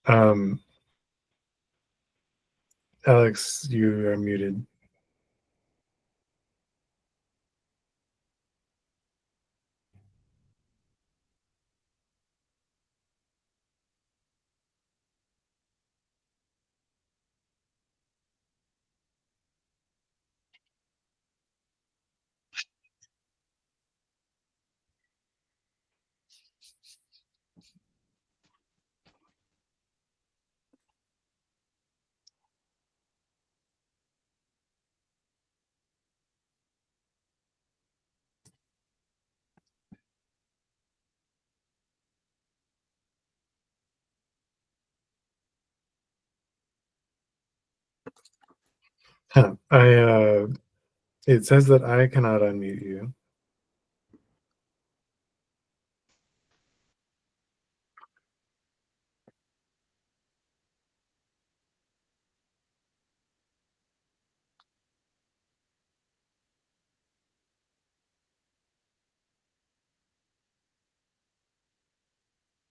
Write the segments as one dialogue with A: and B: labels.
A: Um, Alex, you are muted. Huh. It says that I cannot unmute you.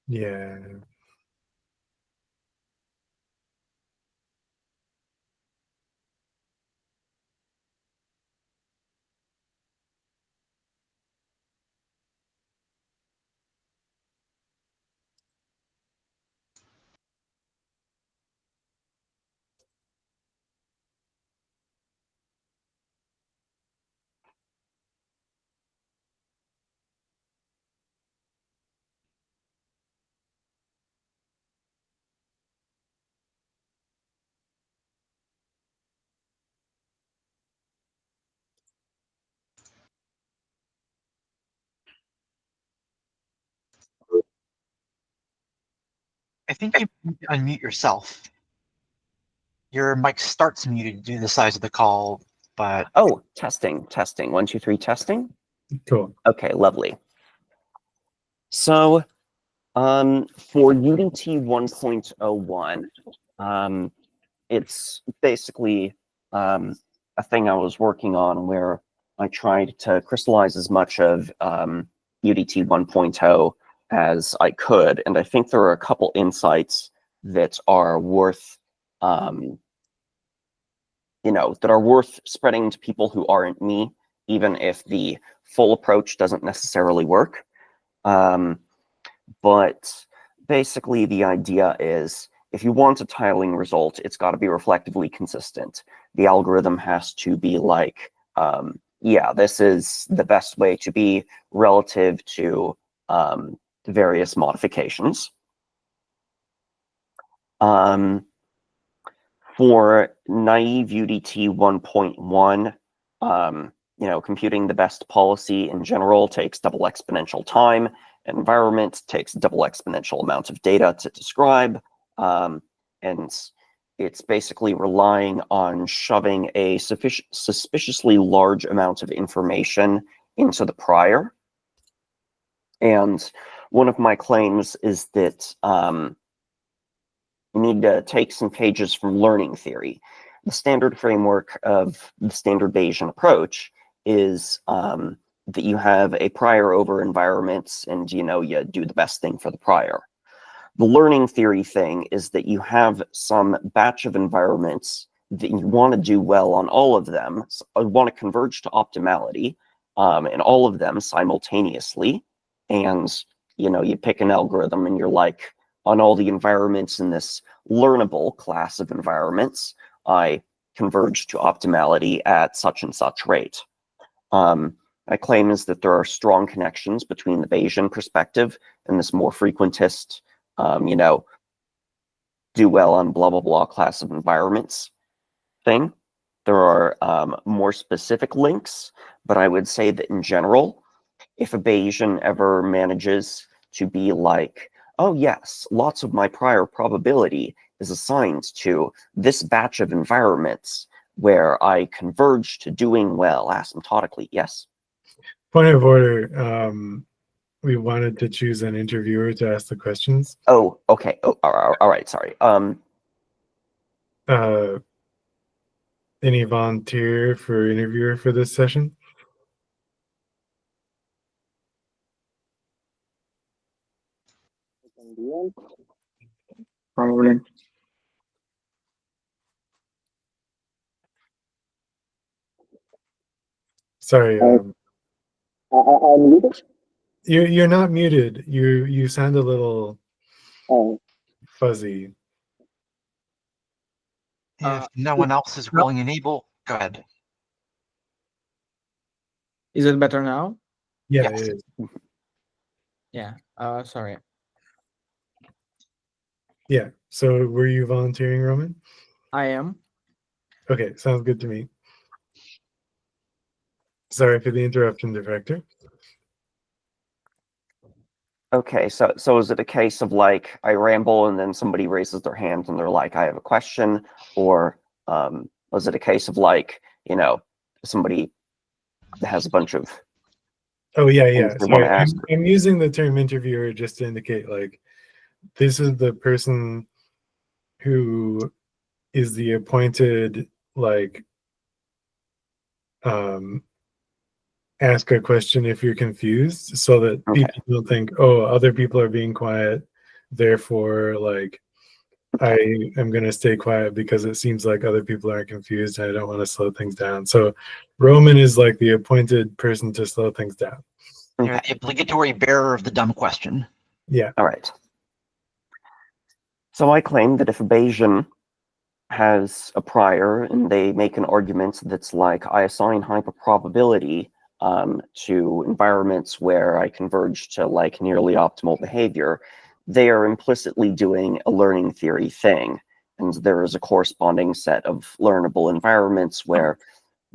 A: Yeah.
B: I think you need to unmute yourself. Your mic starts muted due to the size of the call, but...
C: Oh, testing. 1, 2, 3, testing.
A: Cool.
C: Okay, lovely. So, for UDT 1.01, it's basically a thing I was working on where I tried to crystallize as much of UDT 1.0 as I could, and I think there are a couple insights that are worth, that are worth spreading to people who aren't me, even if the full approach doesn't necessarily work. But basically, the idea is if you want a tiling result, it's got to be reflectively consistent. The algorithm has to be like, yeah, this is the best way to be relative to the various modifications. For naive UDT 1.1, computing the best policy in general takes double exponential time. Environment takes double exponential amount of data to describe. And it's basically relying on shoving a suspiciously large amount of information into the prior. And one of my claims is that you need to take some pages from learning theory. The standard framework of the standard Bayesian approach is that you have a prior over environments and, you do the best thing for the prior. The learning theory thing is that you have some batch of environments that you want to do well on all of them, want to converge to optimality in all of them simultaneously. And, you pick an algorithm and you're like, on all the environments in this learnable class of environments, I converge to optimality at such and such rate. My claim is that there are strong connections between the Bayesian perspective and this more frequentist, do well on blah, blah, blah class of environments thing. There are more specific links, but I would say that in general, if a Bayesian ever manages to be like, oh yes, lots of my prior probability is assigned to this batch of environments where I converge to doing well asymptotically. Yes.
A: Point of order. We wanted to choose an interviewer to ask the questions.
C: Oh, okay. Oh, all right. Sorry.
A: Any volunteer for interviewer for this session?
D: probably.
A: Sorry,
D: I'm muted.
A: you're not muted. You sound a little
D: Oh,
A: fuzzy.
B: If no one else is willing and able, go ahead.
D: is it better now?
A: Yeah,
B: Yes.
A: it is.
D: Yeah. Sorry.
A: Yeah. So were you volunteering, Roman?
D: I am.
A: Okay, sounds good to me. Sorry for the interruption, Director.
C: Okay, so is it a case of like I ramble and then somebody raises their hand and they're like, I have a question, or was it a case of like, somebody has a bunch of
A: Oh yeah,
C: things
A: yeah.
C: they want
A: Sorry,
C: to ask?
A: I'm using the term interviewer just to indicate like this is the person who is the appointed like ask a question if you're confused, so that
C: Okay.
A: people don't think, oh, other people are being quiet, therefore like I am going to stay quiet because it seems like other people are confused and I don't want to slow things down. So Roman is like the appointed person to slow things down.
B: You're the obligatory bearer of the dumb question.
A: Yeah.
C: All right. So I claim that if a Bayesian has a prior and they make an argument that's like, I assign hyperprobability to environments where I converge to like nearly optimal behavior, they are implicitly doing a learning theory thing. And there is a corresponding set of learnable environments where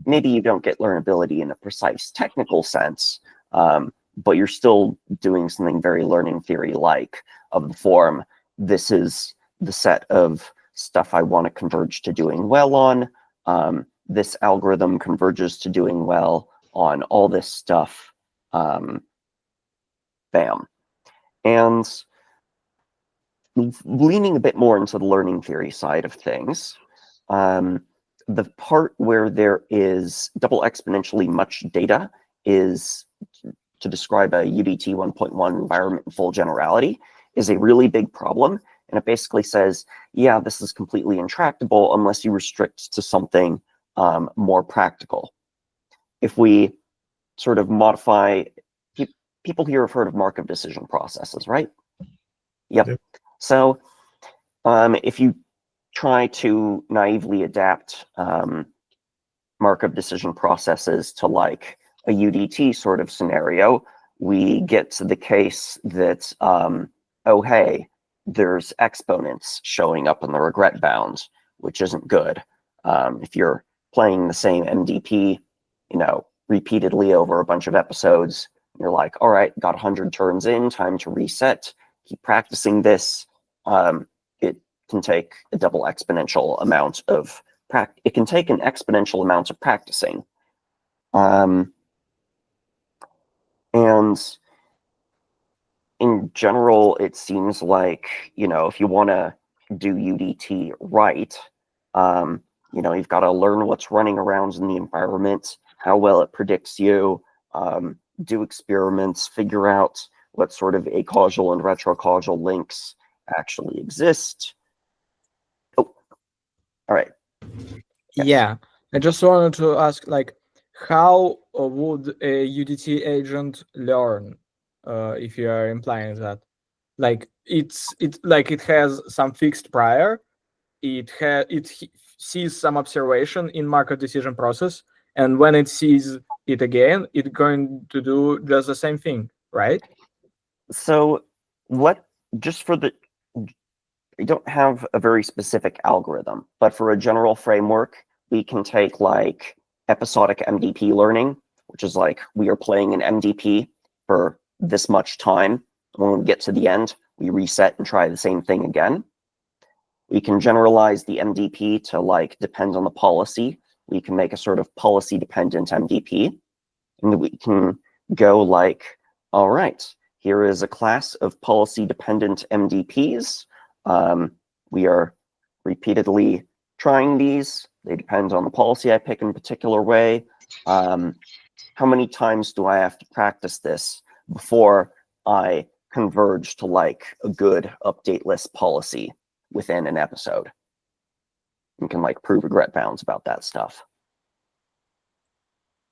C: maybe you don't get learnability in a precise technical sense, but you're still doing something very learning theory-like of the form. This is the set of stuff I want to converge to doing well on. This algorithm converges to doing well on all this stuff. Bam. And leaning a bit more into the learning theory side of things, the part where there is double exponentially much data is, to describe a UDT 1.1 environment in full generality, is a really big problem. And it basically says, yeah, this is completely intractable unless you restrict to something more practical. If we sort of modify, people here have heard of Markov decision processes, right? Yep. So if you try to naively adapt Markov decision processes to like a UDT sort of scenario, we get to the case that, oh, hey, there's exponents showing up in the regret bound, which isn't good. If you're playing the same MDP, repeatedly over a bunch of episodes, you're like, all right, got 100 turns in, time to reset, keep practicing this. It can take a double exponential amount of it can take an exponential amount of practicing. And in general, it seems like, if you want to do UDT right, you've got to learn what's running around in the environment, how well it predicts you, do experiments, figure out what sort of acausal and retrocausal links actually exist. Oh, all right. Yes.
D: Yeah, I just wanted to ask, like, how would a UDT agent learn if you are implying that? Like, it's like it has some fixed prior, it sees some observation in Markov decision process, and when it sees it again, it's going to do just the same thing, right?
C: So we don't have a very specific algorithm, but for a general framework, we can take like episodic MDP learning, which is like we are playing an MDP for this much time. When we get to the end, we reset and try the same thing again. We can generalize the MDP to like depend on the policy. We can make a sort of policy dependent MDP. And we can go like, all right, here is a class of policy dependent MDPs. We are repeatedly trying these. They depend on the policy I pick in a particular way. How many times do I have to practice this before I converge to like a good updateless policy? within an episode. You can like prove regret bounds about that stuff.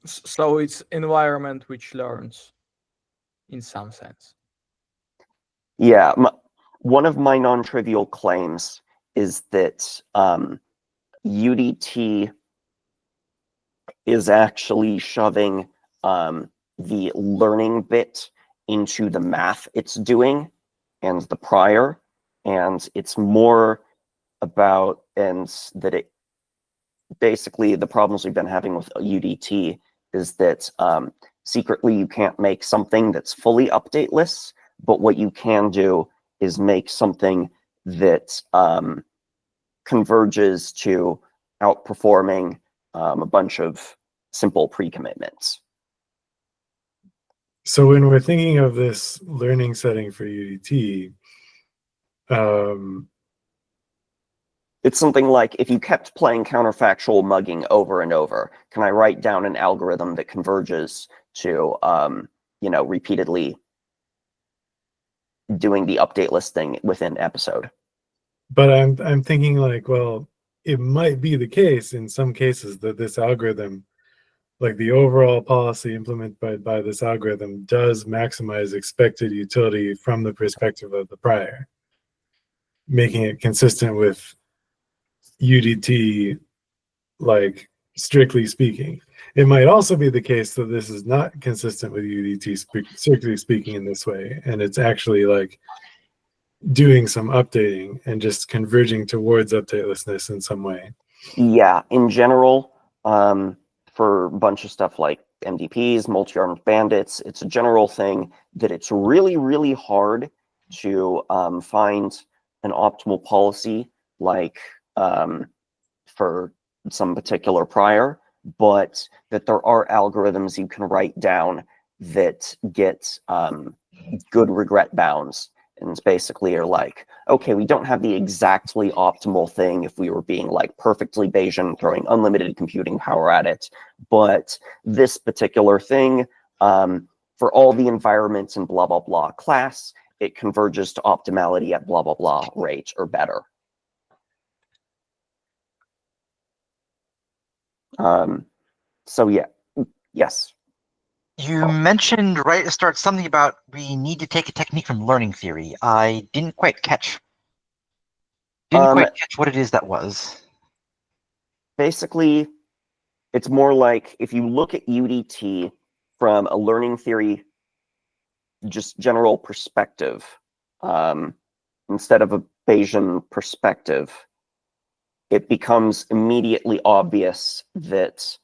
D: So it's environment which learns in some sense.
C: Yeah, one of my non-trivial claims is that UDT is actually shoving the learning bit into the math it's doing and the prior, and it's more about, and that it basically, the problems we've been having with UDT is that secretly you can't make something that's fully updateless, but what you can do is make something that converges to outperforming a bunch of simple pre-commitments.
A: So when we're thinking of this learning setting for UDT,
C: it's something like, if you kept playing counterfactual mugging over and over, can I write down an algorithm that converges to, you know, repeatedly doing the updateless thing within episode?
A: but I'm thinking like, well, it might be the case in some cases that this algorithm, like the overall policy implemented by this algorithm, does maximize expected utility from the perspective of the prior, making it consistent with UDT, like strictly speaking. It might also be the case that this is not consistent with UDT strictly speaking in this way, and it's actually like doing some updating and just converging towards updatelessness in some way.
C: Yeah, in general, for a bunch of stuff like MDPs, multi-armed bandits, it's a general thing that it's really, really hard to find an optimal policy, like for some particular prior, but that there are algorithms you can write down that get good regret bounds. And it's basically are like, okay, we don't have the exactly optimal thing if we were being like perfectly Bayesian, throwing unlimited computing power at it. But this particular thing, for all the environments in blah, blah, blah class, it converges to optimality at blah, blah, blah rate or better. So yeah, yes.
B: You mentioned right at the start something about we need to take a technique from learning theory. I didn't quite catch what it is that was.
C: Basically, it's more like if you look at UDT from a learning theory, just general perspective, instead of a Bayesian perspective, it becomes immediately obvious that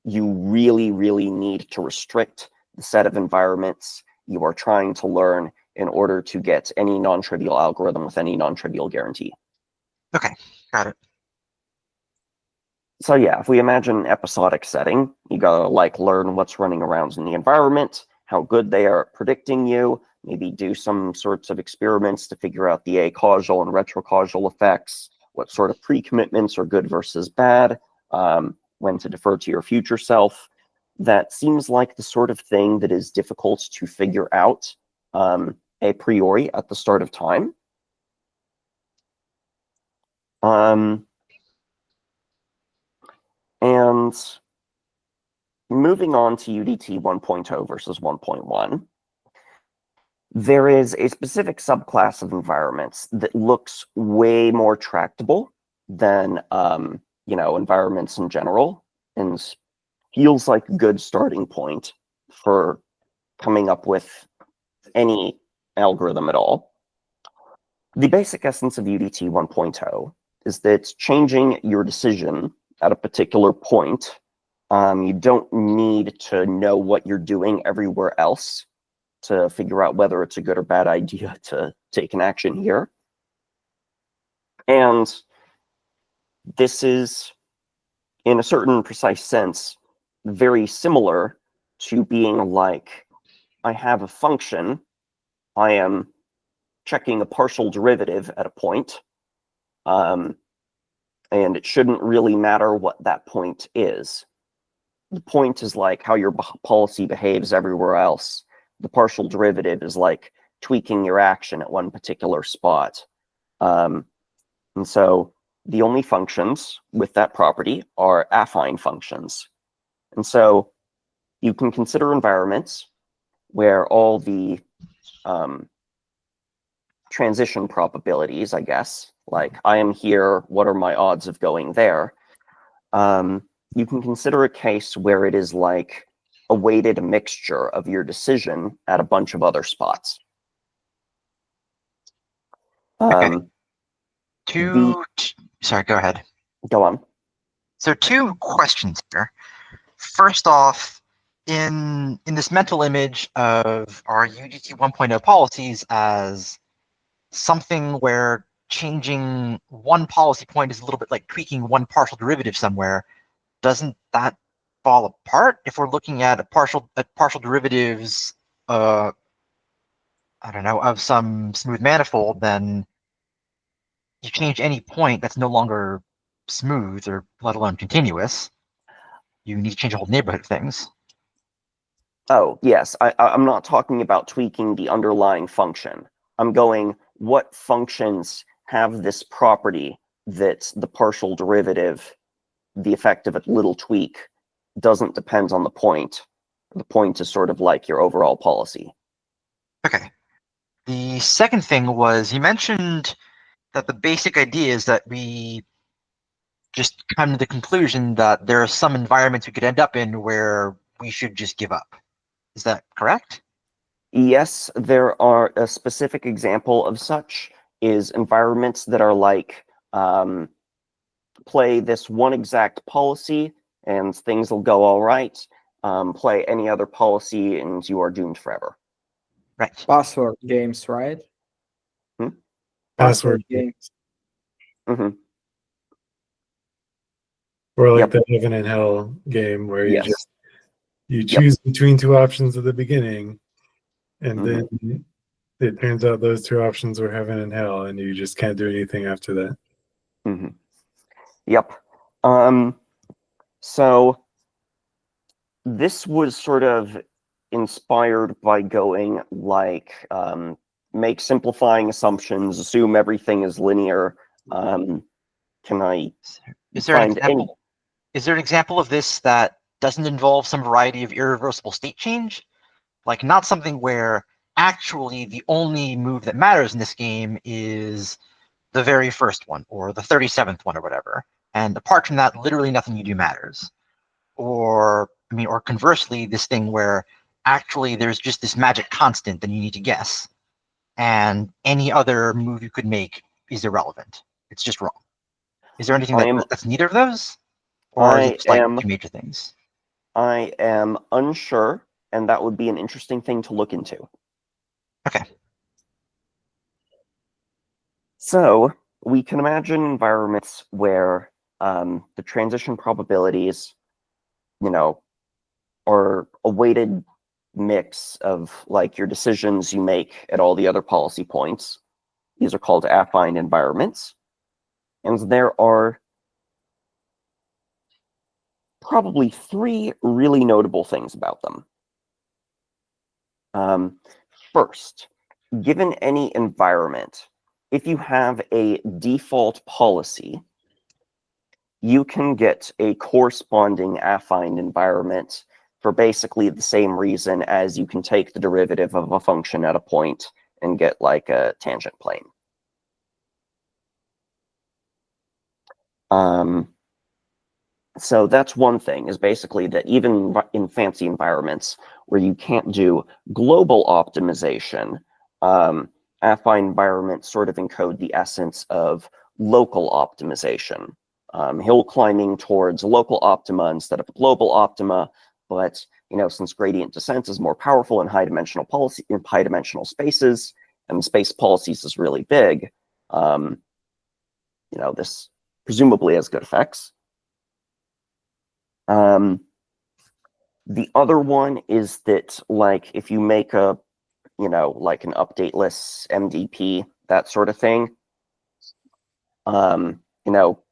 C: you really, really need to restrict the set of environments you are trying to learn in order to get any non-trivial algorithm with any non-trivial guarantee.
B: Okay, got it.
C: So yeah, if we imagine an episodic setting, you gotta like learn what's running around in the environment, how good they are at predicting you, maybe do some sorts of experiments to figure out the acausal and retrocausal effects, what sort of pre-commitments are good versus bad, when to defer to your future self. That seems like the sort of thing that is difficult to figure out a priori at the start of time. And moving on to UDT 1.0 versus 1.1, there is a specific subclass of environments that looks way more tractable than you know, environments in general, and feels like a good starting point for coming up with any algorithm at all. The basic essence of UDT 1.0 is that it's changing your decision at a particular point. You don't need to know what you're doing everywhere else to figure out whether it's a good or bad idea to take an action here. And this is, in a certain precise sense, very similar to being like, I have a function, I am checking a partial derivative at a point, and it shouldn't really matter what that point is. The point is like how your policy behaves everywhere else. The partial derivative is like tweaking your action at one particular spot. And so the only functions with that property are affine functions. And so you can consider environments where all the transition probabilities, I guess, like I am here, what are my odds of going there? You can consider a case where it is like a weighted mixture of your decision at a bunch of other spots.
B: Okay. Sorry, go ahead.
C: Go on.
B: So 2 questions here. First off, in this mental image of our UDT 1.0 policies as something where changing one policy point is a little bit like tweaking one partial derivative somewhere, doesn't that fall apart if we're looking at partial derivatives, I don't know, of some smooth manifold? Then you change any point that's no longer smooth or let alone continuous, you need to change a whole neighborhood of things.
C: Oh, yes. I'm not talking about tweaking the underlying function. I'm going, what functions have this property that the partial derivative, the effect of a little tweak, doesn't depend on the point. The point is sort of like your overall policy.
B: Okay. The second thing was, you mentioned that the basic idea is that we just come to the conclusion that there are some environments we could end up in where we should just give up. Is that correct?
C: Yes, there are a specific example of such is environments that are like, play this one exact policy and things will go all right. Play any other policy and you are doomed forever.
B: Right.
D: Password games, right?
A: Password
D: games.
C: Mm-hmm.
A: Or like
C: Yep.
A: the heaven and hell game where you
C: Yes.
A: choose between 2 options at the beginning, and
C: Mhm.
A: then it turns out those 2 options were heaven and hell, and you just can't do anything after that.
C: Mm-hmm. Yep. So this was sort of inspired by going like, make simplifying assumptions, assume everything is linear. Can I
B: Is there an
C: find any?
B: example? Is there an example of this that doesn't involve some variety of irreversible state change? Like, not something where actually the only move that matters in this game is the very first one or the 37th one or whatever. And apart from that, literally nothing you do matters. Or, I mean, or conversely, this thing where actually there's just this magic constant that you need to guess. And any other move you could make is irrelevant. It's just wrong. Is there anything that's neither of those? Or is it just like 2 major things?
C: I am unsure, and that would be an interesting thing to look into.
B: Okay.
C: So we can imagine environments where the transition probabilities, are a weighted mix of like your decisions you make at all the other policy points. These are called affine environments. And there are probably 3 really notable things about them. First, given any environment, if you have a default policy, you can get a corresponding affine environment for basically the same reason as you can take the derivative of a function at a point and get like a tangent plane. So that's one thing, is basically that even in fancy environments where you can't do global optimization, affine environments sort of encode the essence of local optimization. Hill climbing towards local optima instead of global optima, but since gradient descent is more powerful in high-dimensional spaces, and the space policies is really big, this presumably has good effects. The other one is that, like, if you make a, like an updateless MDP, that sort of thing,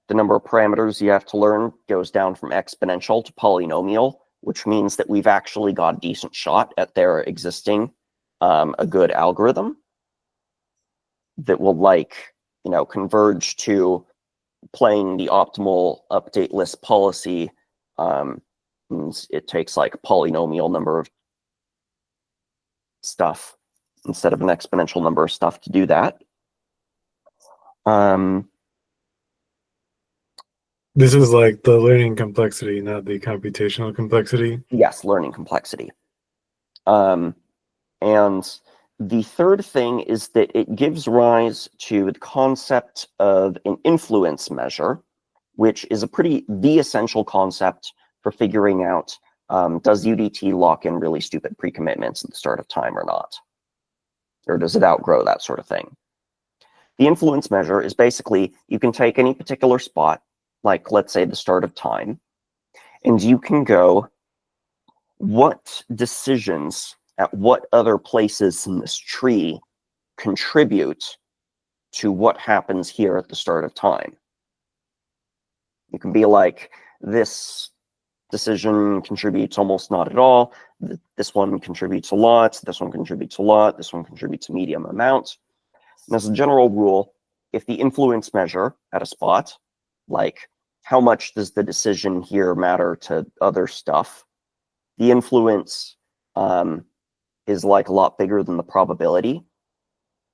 C: the number of parameters you have to learn goes down from exponential to polynomial, which means that we've actually got a decent shot at there existing a good algorithm that will, like, converge to playing the optimal update list policy. It takes like a polynomial number of stuff instead of an exponential number of stuff to do that.
A: This is like the learning complexity, not the computational complexity.
C: Yes, learning complexity. And the third thing is that it gives rise to the concept of an influence measure, which is the essential concept for figuring out, does UDT lock in really stupid pre-commitments at the start of time or not? Or does it outgrow that sort of thing? The influence measure is basically, you can take any particular spot, like let's say the start of time, and you can go, what decisions at what other places in this tree contribute to what happens here at the start of time? You can be like, this decision contributes almost not at all. This one contributes a lot. This one contributes a lot. This one contributes a medium amount. And as a general rule, if the influence measure at a spot, like how much does the decision here matter to other stuff, the influence is like a lot bigger than the probability,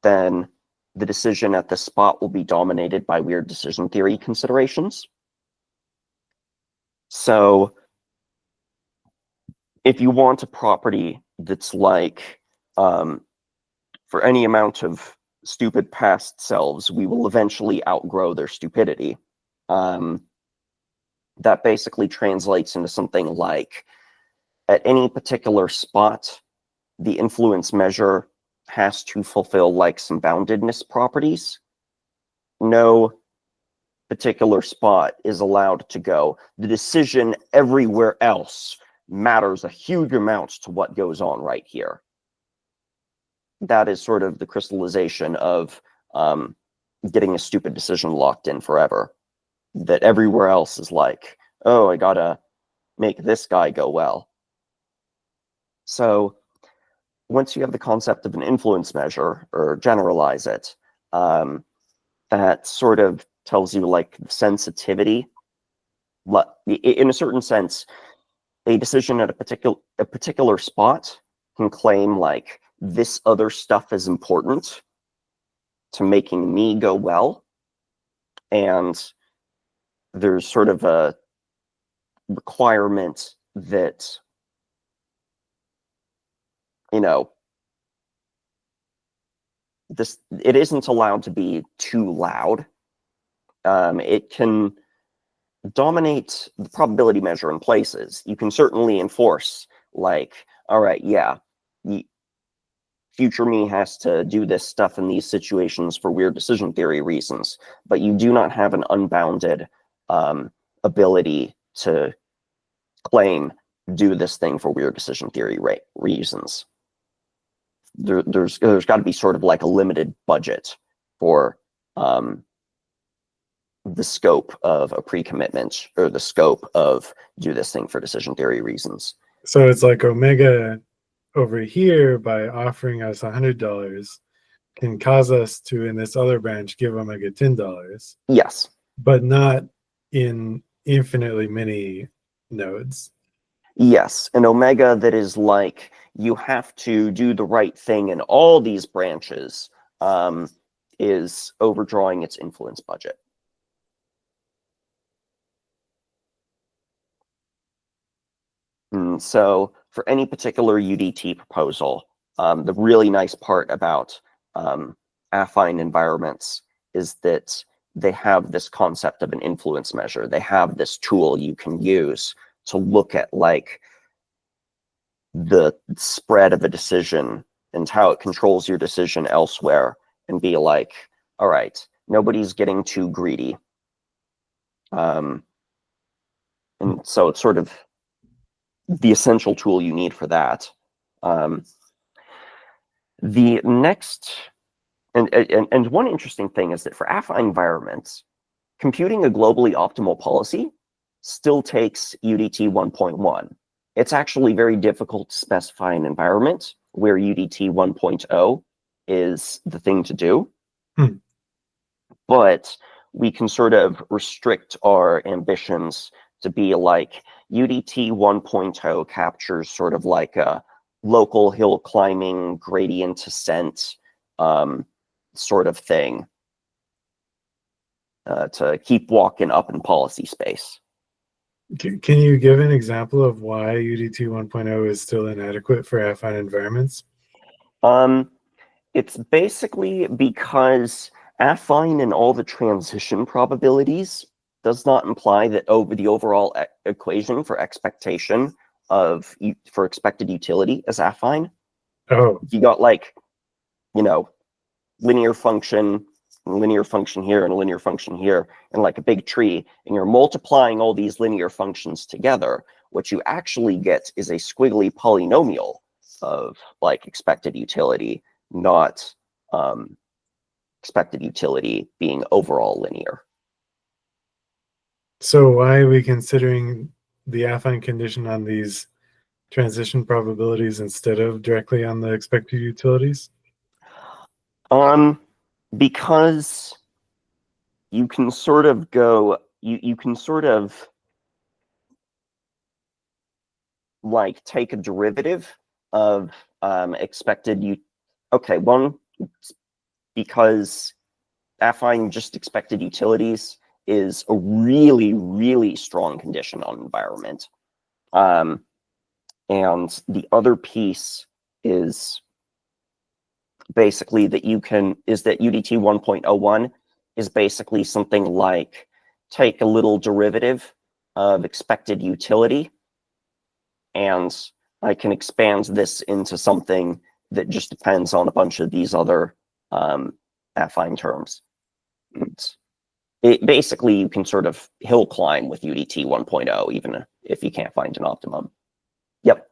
C: then the decision at the spot will be dominated by weird decision theory considerations. So if you want a property that's like, for any amount of stupid past selves, we will eventually outgrow their stupidity. That basically translates into something like, at any particular spot, the influence measure has to fulfill like some boundedness properties. No particular spot is allowed to go, the decision everywhere else matters a huge amount to what goes on right here. That is sort of the crystallization of getting a stupid decision locked in forever. That everywhere else is like, oh, I gotta make this guy go well. So once you have the concept of an influence measure, or generalize it, that sort of tells you like sensitivity. In a certain sense, a decision at a particular spot can claim like, this other stuff is important to making me go well. And there's sort of a requirement that, it isn't allowed to be too loud. It can dominate the probability measure in places. You can certainly enforce like, all right, yeah, future me has to do this stuff in these situations for weird decision theory reasons, but you do not have an unbounded ability to claim do this thing for weird decision theory reasons. There's got to be sort of like a limited budget for the scope of a pre-commitment, or the scope of do this thing for decision theory reasons.
A: So it's like Omega over here, by offering us $100, can cause us to, in this other branch, give Omega $10.
C: Yes.
A: But not in infinitely many nodes.
C: Yes, an Omega that is like, you have to do the right thing in all these branches, is overdrawing its influence budget. And so for any particular UDT proposal, the really nice part about affine environments is that they have this concept of an influence measure. They have this tool you can use to look at like the spread of a decision and how it controls your decision elsewhere, and be like, all right, nobody's getting too greedy. And so it's sort of the essential tool you need for that. The next, and one interesting thing is that for affine environments, computing a globally optimal policy still takes UDT 1.1. It's actually very difficult to specify an environment where UDT 1.0 is the thing to do. but we can sort of restrict our ambitions to be like UDT 1.0 captures sort of like a local hill climbing gradient descent sort of thing to keep walking up in policy space.
A: Can you give an example of why UDT 1.0 is still inadequate for affine environments?
C: It's basically because affine and all the transition probabilities does not imply that over the overall equation for expectation for expected utility is affine.
A: Oh,
C: You got like, linear function here, and a linear function here, and like a big tree, and you're multiplying all these linear functions together. What you actually get is a squiggly polynomial of like expected utility, not expected utility being overall linear.
A: so why are we considering the affine condition on these transition probabilities instead of directly on the expected utilities?
C: Because you can sort of go, you can sort of like take a derivative of expected one, because affine just expected utilities is a really, really strong condition on environment. And the other piece is basically that UDT 1.01 is basically something like take a little derivative of expected utility, and I can expand this into something that just depends on a bunch of these other affine terms. Basically, you can sort of hill climb with UDT 1.0, even if you can't find an optimum. Yep.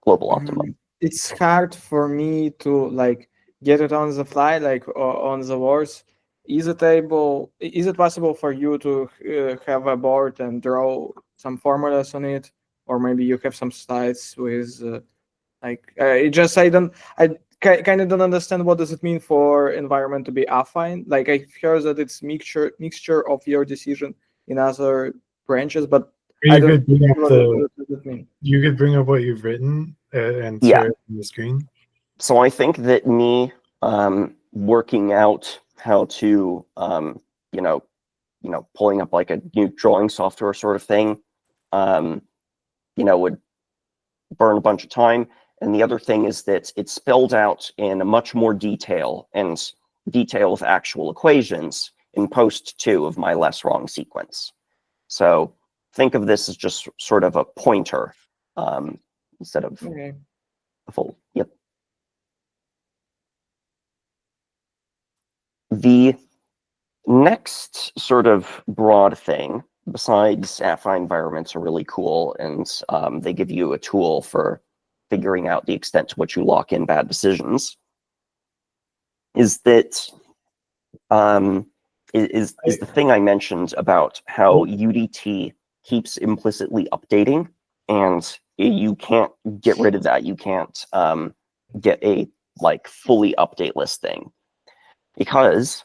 C: Global optimum.
D: It's hard for me to like get it on the fly, like on the words. Is it possible for you to have a board and draw some formulas on it, or maybe you have some slides with I kind of don't understand what does it mean for environment to be affine. Like I hear that it's mixture of your decision in other branches, but I don't know what does it mean.
A: You could bring up what you've written and share it on the screen.
C: So I think that me working out how to pulling up like a new drawing software sort of thing, would burn a bunch of time. And the other thing is that it's spelled out in a much more detail of actual equations in post 2 of my less wrong sequence. So think of this as just sort of a pointer instead of a full. Yep. The next sort of broad thing, besides affine environments are really cool, and they give you a tool for figuring out the extent to which you lock in bad decisions, is that is the thing I mentioned about how UDT keeps implicitly updating, and you can't get rid of that. You can't get a like fully updateless thing, because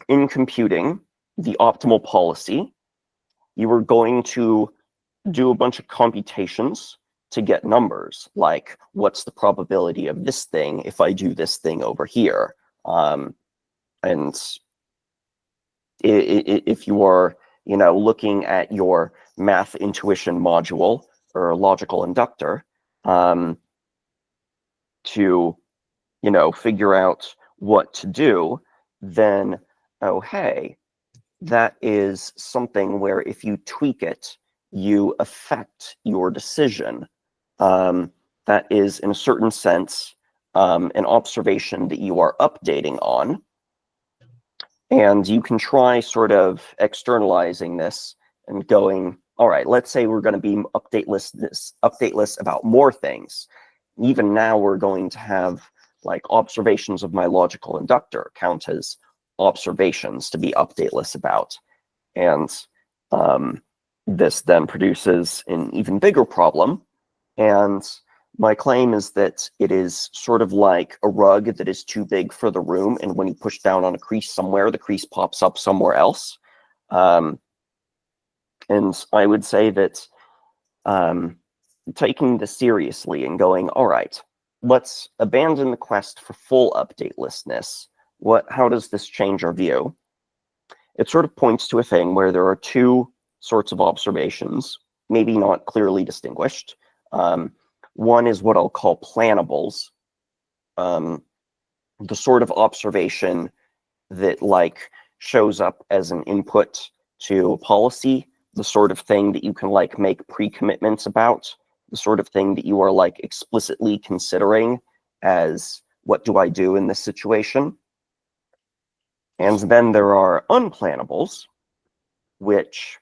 C: in computing the optimal policy, you are going to do a bunch of computations to get numbers, like what's the probability of this thing if I do this thing over here. And if you are, looking at your math intuition module or logical inductor to, figure out what to do, then, oh, hey, that is something where if you tweak it, you affect your decision. That is, in a certain sense, an observation that you are updating on. And you can try sort of externalizing this and going, all right, let's say we're going to be updateless about more things. Even now, we're going to have like observations of my logical inductor count as observations to be updateless about. And this then produces an even bigger problem. And My claim is that it is sort of like a rug that is too big for the room, and when you push down on a crease somewhere, the crease pops up somewhere else. And I would say that taking this seriously and going, all right, let's abandon the quest for full updatelessness. How does this change our view? It sort of points to a thing where there are two sorts of observations, maybe not clearly distinguished. One is what I'll call planables, the sort of observation that like shows up as an input to a policy, the sort of thing that you can like make pre-commitments about, the sort of thing that you are like explicitly considering as what do I do in this situation? And then there are unplanables, which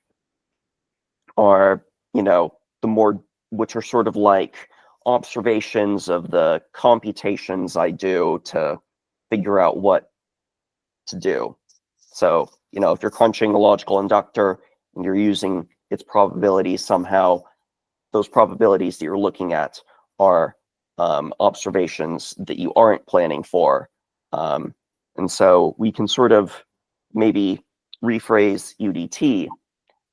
C: are, which are sort of like observations of the computations I do to figure out what to do. So, if you're crunching a logical inductor and you're using its probabilities somehow, those probabilities that you're looking at are observations that you aren't planning for. And so we can sort of maybe rephrase UDT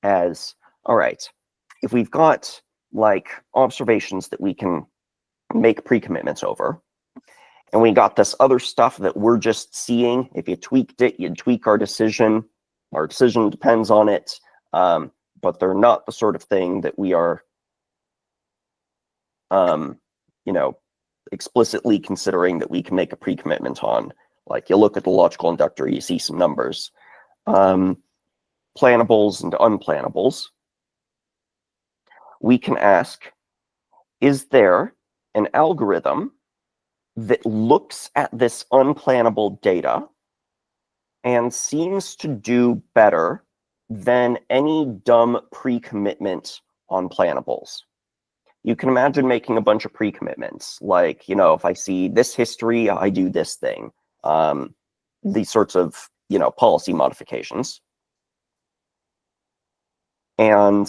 C: as, all right, if we've got like observations that we can make pre-commitments over, and we got this other stuff that we're just seeing, if you tweaked it, you'd tweak our decision. Our decision depends on it, but they're not the sort of thing that we are, explicitly considering that we can make a pre-commitment on. Like you look at the logical inductor, you see some numbers. Planables and unplanables. We can ask, is there an algorithm that looks at this unplannable data and seems to do better than any dumb pre-commitment on planables? You can imagine making a bunch of pre-commitments, like, if I see this history, I do this thing. These sorts of, policy modifications. And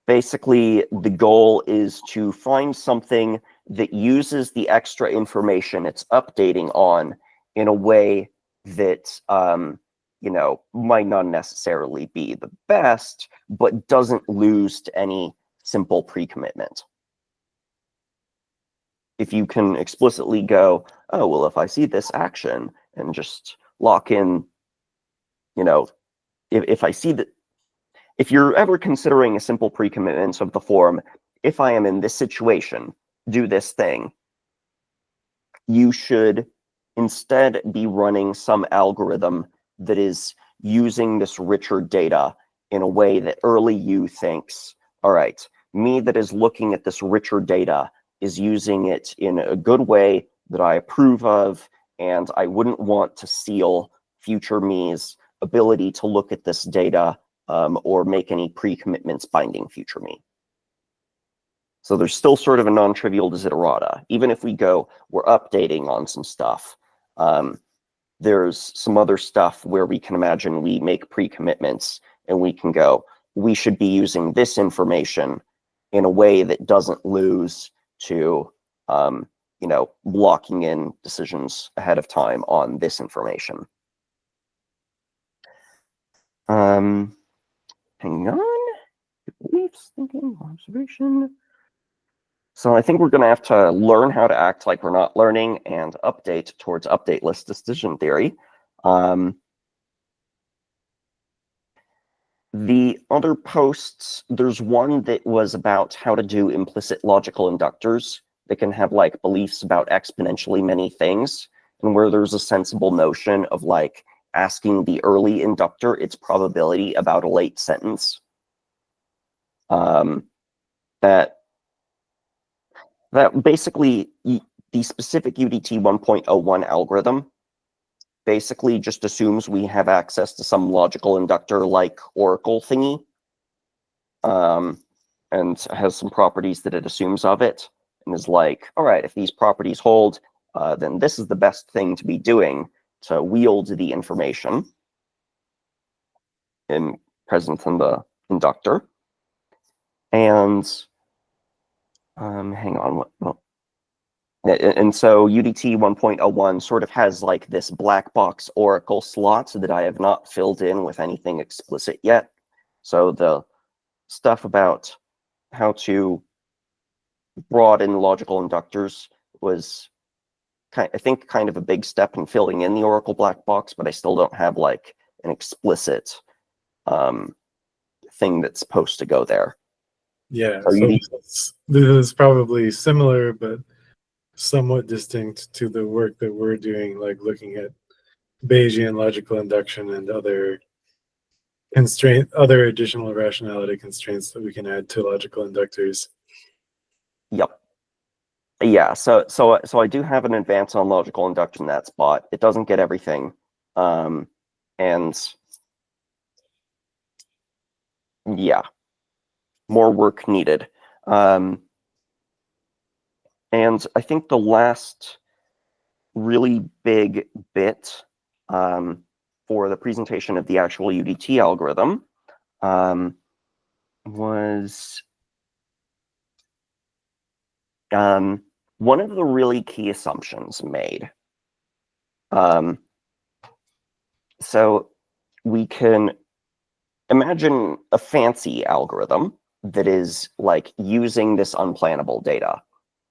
C: basically, the goal is to find something that uses the extra information it's updating on in a way that, might not necessarily be the best, but doesn't lose to any simple pre-commitment. If you can explicitly go, oh, well, if I see this action and just lock in, if I see that, if you're ever considering a simple pre-commitment of the form, if I am in this situation, do this thing, you should instead be running some algorithm that is using this richer data in a way that early you thinks, all right, me that is looking at this richer data is using it in a good way that I approve of, and I wouldn't want to seal future me's ability to look at this data or make any pre-commitments binding future me. So there's still sort of a non-trivial desiderata. Even if we go, we're updating on some stuff, there's some other stuff where we can imagine we make pre-commitments and we can go, we should be using this information in a way that doesn't lose to, locking in decisions ahead of time on this information. Hang on. Beliefs, thinking, observation. So I think we're going to have to learn how to act like we're not learning and update towards updateless decision theory. The other posts, there's one that was about how to do implicit logical inductors that can have like beliefs about exponentially many things, and where there's a sensible notion of like asking the early inductor its probability about a late sentence. That basically, the specific UDT 1.01 algorithm basically just assumes we have access to some logical inductor like oracle thingy, and has some properties that it assumes of it, and is like, all right, if these properties hold, then this is the best thing to be doing to wield the information present in the inductor. And Hang on. And so UDT 1.01 sort of has like this black box oracle slot that I have not filled in with anything explicit yet. So the stuff about how to broaden logical inductors was, I think, kind of a big step in filling in the oracle black box, but I still don't have like an explicit thing that's supposed to go there.
A: Yeah,
C: So
A: so this is probably similar, but somewhat distinct to the work that we're doing, like looking at Bayesian logical induction and other additional rationality constraints that we can add to logical inductors.
C: Yep. Yeah, so I do have an advance on logical induction in that spot. It doesn't get everything. And yeah, more work needed. And I think the last really big bit for the presentation of the actual UDT algorithm was one of the really key assumptions made. So we can imagine a fancy algorithm that is like using this unplannable data.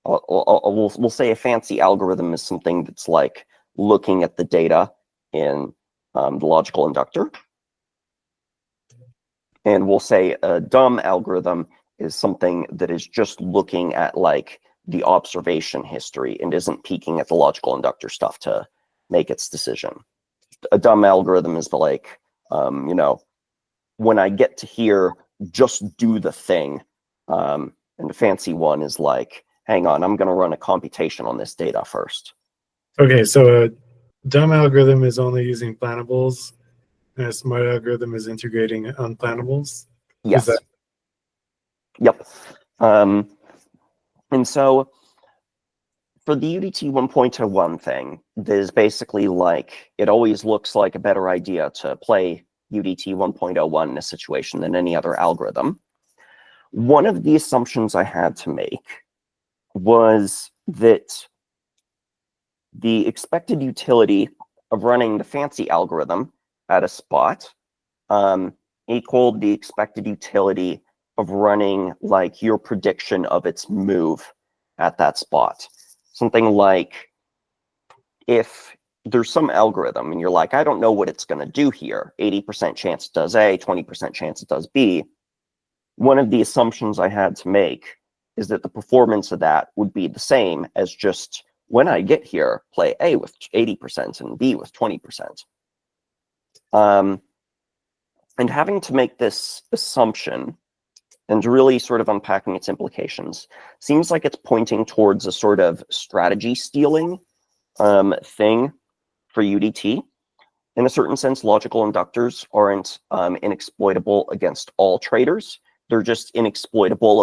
C: We'll say a fancy algorithm is something that's like looking at the data in the logical inductor. And we'll say a dumb algorithm is something that is just looking at like the observation history and isn't peeking at the logical inductor stuff to make its decision. A dumb algorithm is the like, you know, when I get to here, just do the thing. And the fancy one is like, hang on, I'm going to run a computation on this data first.
A: Okay, so a dumb algorithm is only using planables, and a smart algorithm is integrating unplanables.
C: Yes. Yep. And so for the UDT 1.01 thing, there's basically like, it always looks like a better idea to play UDT 1.01 in a situation than any other algorithm. One of the assumptions I had to make was that the expected utility of running the fancy algorithm at a spot equaled the expected utility of running like your prediction of its move at that spot. Something like, if there's some algorithm and you're like, I don't know what it's going to do here, 80% chance it does A, 20% chance it does B, one of the assumptions I had to make is that the performance of that would be the same as just, when I get here, play A with 80% and B with 20%. And having to make this assumption and really sort of unpacking its implications seems like it's pointing towards a sort of strategy stealing thing for UDT. In a certain sense, logical inductors aren't inexploitable against all traders. They're just inexploitable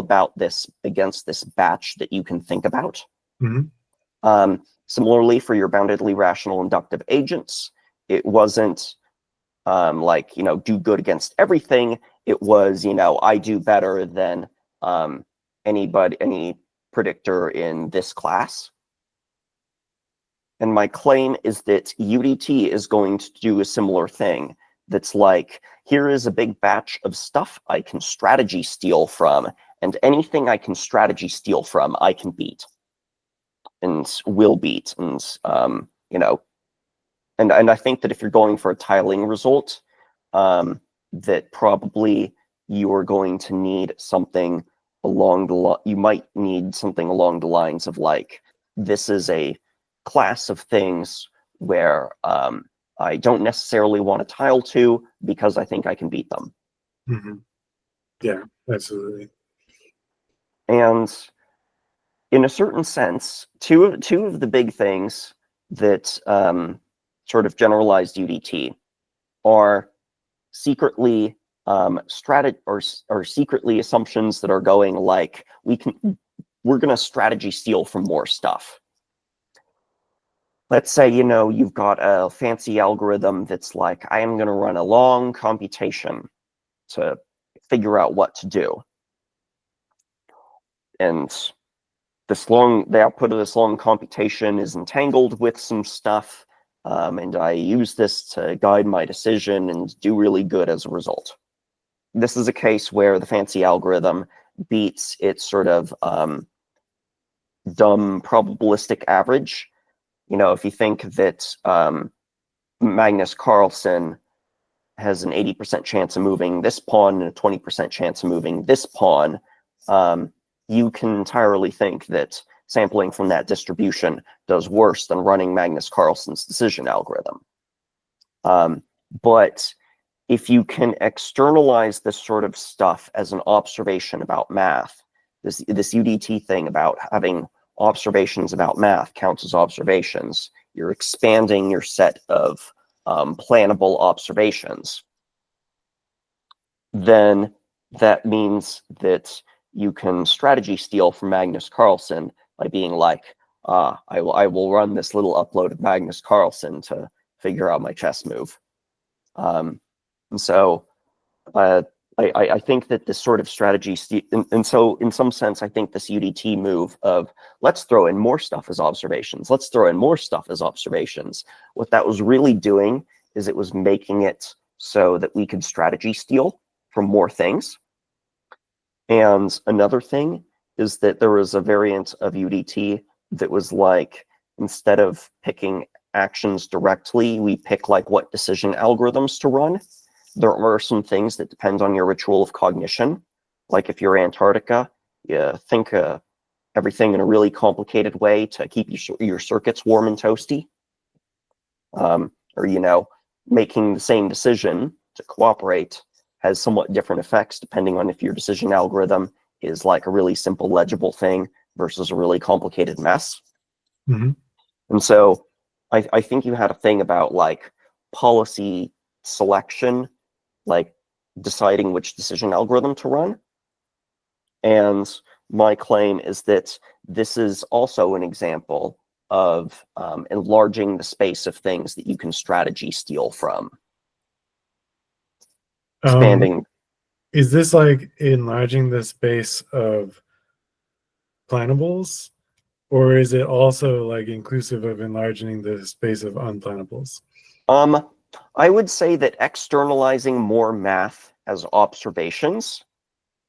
C: against this batch that you can think about.
A: Mm-hmm.
C: Similarly, for your boundedly rational inductive agents, it wasn't like, you know, do good against everything. It was, you know, I do better than any predictor in this class. And my claim is that UDT is going to do a similar thing. That's like, here is a big batch of stuff I can strategy steal from, and anything I can strategy steal from, I can beat and will beat. And, you know, and I think that if you're going for a tiling result, that probably you are going to need something along the lines of like, this is a class of things where I don't necessarily want to tile to because I think I can beat them.
A: Mm-hmm. Yeah, absolutely.
C: And in a certain sense, two of the big things that sort of generalized UDT are secretly secretly assumptions that are going like, we're going to strategy steal from more stuff. Let's say, you know, you've got a fancy algorithm that's like, I am going to run a long computation to figure out what to do. And the output of this long computation is entangled with some stuff, and I use this to guide my decision and do really good as a result. This is a case where the fancy algorithm beats its sort of dumb probabilistic average. You know, if you think that Magnus Carlsen has an 80% chance of moving this pawn and a 20% chance of moving this pawn, you can entirely think that sampling from that distribution does worse than running Magnus Carlsen's decision algorithm. But if you can externalize this sort of stuff as an observation about math, this UDT thing about having observations about math counts as observations, you're expanding your set of plannable observations, then that means that you can strategy steal from Magnus Carlsen by being like, I will run this little upload of Magnus Carlsen to figure out my chess move. And so I think that this sort of strategy, and so in some sense, I think this UDT move of let's throw in more stuff as observations, let's throw in more stuff as observations, what that was really doing is it was making it so that we could strategy steal from more things. And another thing is that there was a variant of UDT that was like, instead of picking actions directly, we pick like what decision algorithms to run. There are some things that depend on your ritual of cognition. Like if you're Antarctica, you think everything in a really complicated way to keep your circuits warm and toasty. Or, you know, making the same decision to cooperate has somewhat different effects depending on if your decision algorithm is like a really simple legible thing versus a really complicated mess.
A: Mm-hmm.
C: And so I think you had a thing about like policy selection, like deciding which decision algorithm to run. And my claim is that this is also an example of enlarging the space of things that you can strategy steal from. Expanding.
A: Is this like enlarging the space of planables? Or is it also like inclusive of enlarging the space of unplanables?
C: I would say that externalizing more math as observations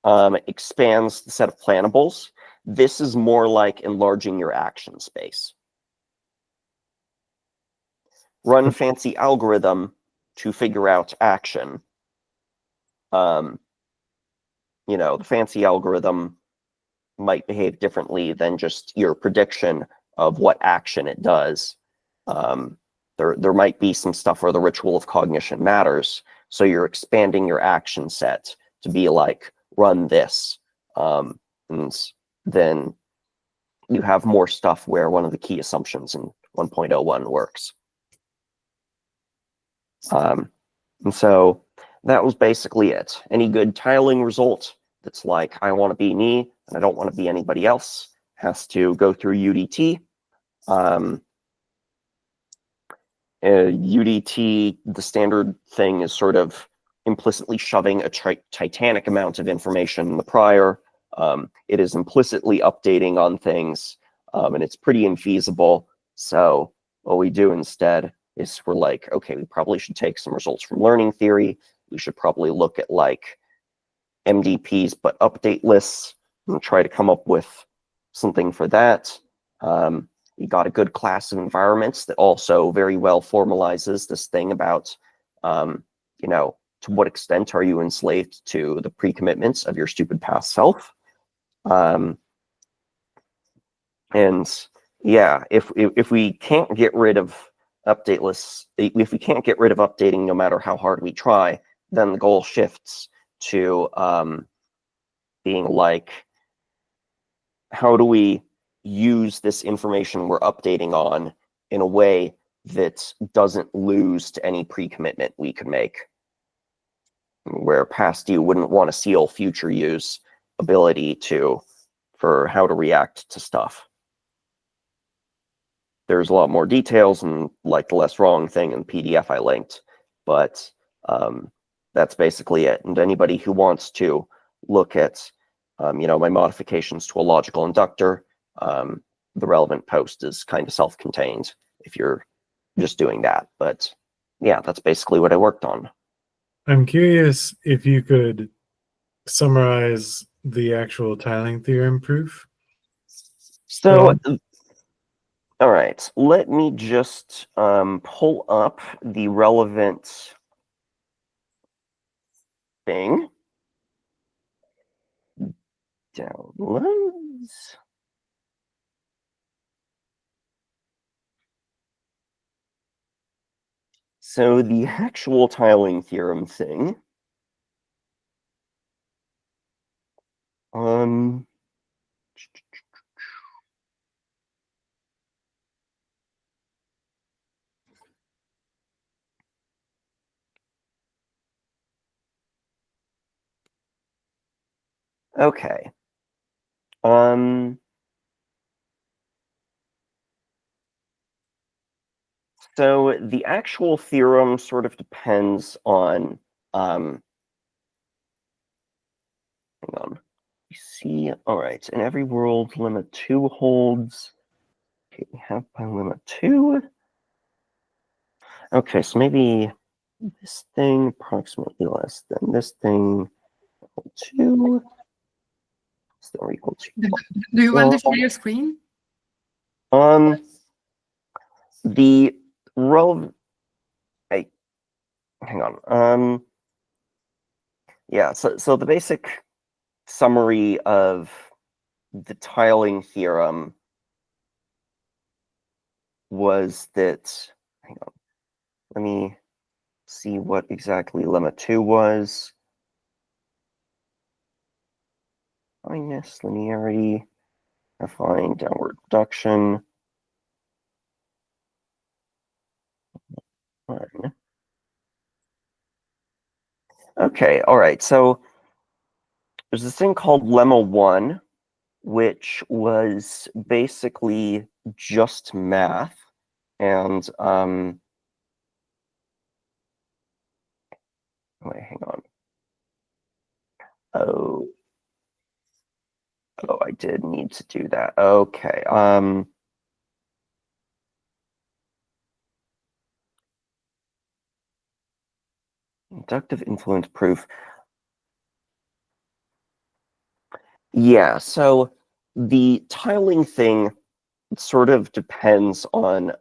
C: expands the set of planables. This is more like enlarging your action space. Run fancy algorithm to figure out action. You know, the fancy algorithm might behave differently than just your prediction of what action it does. There might be some stuff where the ritual of cognition matters, so you're expanding your action set to be like, run this. And then you have more stuff where one of the key assumptions in 1.01 works. And so that was basically it. Any good tiling result that's like, I want to be me and I don't want to be anybody else has to go through UDT. UDT, the standard thing is sort of implicitly shoving a titanic amount of information in the prior. It is implicitly updating on things, and it's pretty infeasible. So what we do instead is we're like, okay, we probably should take some results from learning theory. We should probably look at like MDPs, but update lists, and try to come up with something for that. We got a good class of environments that also very well formalizes this thing about, you know, to what extent are you enslaved to the pre-commitments of your stupid past self? And yeah, if we can't get rid of update lists, if we can't get rid of updating no matter how hard we try, then the goal shifts to being like, how do we use this information we're updating on in a way that doesn't lose to any pre-commitment we could make, where past you wouldn't want to seal future you's ability for how to react to stuff. There's a lot more details and like the less wrong thing in the PDF I linked, but that's basically it. And anybody who wants to look at, you know, my modifications to a logical inductor, the relevant post is kind of self-contained if you're just doing that. But yeah, that's basically what I worked on.
A: I'm curious if you could summarize the actual tiling theorem proof.
C: So, all right, let me just pull up the relevant thing. Downloads. So the actual tiling theorem thing. Okay. So the actual theorem sort of depends on, hang on. You see, all right, in every world, lemma 2 holds. Okay, we have by lemma 2. Okay, so maybe this thing approximately less than this thing, 2. Still equal to.
E: Do you want to share your screen?
C: The relevant. Hang on. Yeah. So the basic summary of the tiling theorem was that. Hang on. Let me see what exactly lemma 2 was. Minus linearity, affine downward reduction. 1. Okay, all right. So there's this thing called lemma 1, which was basically just math, and wait, hang on. Oh, I did need to do that. Okay. Inductive influence proof. Yeah, so the tiling thing sort of depends on